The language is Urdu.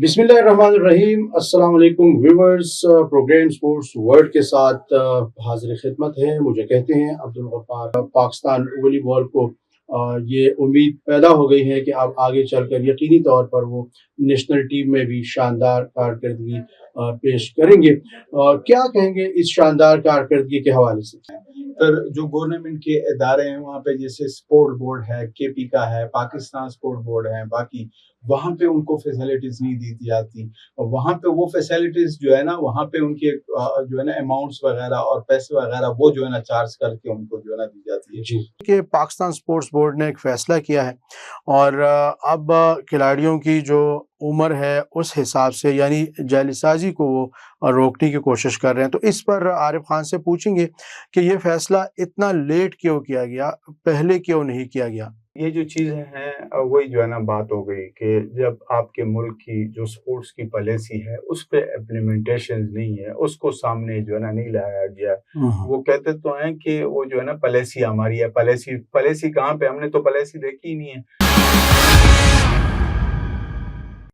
بسم اللہ الرحمن الرحیم۔ السلام علیکم ویورز، پروگرام سپورٹس ورلڈ کے ساتھ حاضر خدمت ہے۔ مجھے کہتے ہیں عبدالغفار۔ پاکستان والی بال کو یہ امید پیدا ہو گئی ہے کہ اب آگے چل کر یقینی طور پر وہ نیشنل ٹیم میں بھی شاندار کارکردگی پیش کریں گے۔ کیا کہیں گے اس شاندار کارکردگی کے حوالے سے؟ جو گورنمنٹ کے ادارے ہیں وہاں پہ جیسے سپورٹ بورڈ ہے، کے پی کا ہے، پاکستان سپورٹ بورڈ ہے، باقی وہاں پہ ان کو فیسلٹیز نہیں دی جاتی، اور وہاں پہ وہ فیسلٹیز جو ہے نا وہاں پہ ان کے جو ہے نا اماؤنٹس وغیرہ اور پیسے وغیرہ وہ جو ہے نا چارج کر کے ان کو جو ہے نا دی جاتی ہے۔ جی کہ پاکستان سپورٹس بورڈ نے ایک فیصلہ کیا ہے اور اب کھلاڑیوں کی جو عمر ہے اس حساب سے یعنی جعلی سازی کو وہ روکنے کی کوشش کر رہے ہیں، تو اس پر عارف خان سے پوچھیں گے کہ یہ فیصلہ اتنا لیٹ کیوں کیا گیا، پہلے کیوں نہیں کیا گیا؟ یہ جو چیزیں ہیں وہی جو ہے نا بات ہو گئی کہ جب آپ کے ملک کی جو سپورٹس کی پالیسی ہے اس پہ امپلیمنٹیشن نہیں ہے، اس کو سامنے جو ہے نا نہیں لایا گیا۔ وہ کہتے تو ہیں کہ وہ جو ہے نا پالیسی ہماری ہے، پالیسی کہاں پہ، ہم نے تو پالیسی دیکھی ہی نہیں ہے۔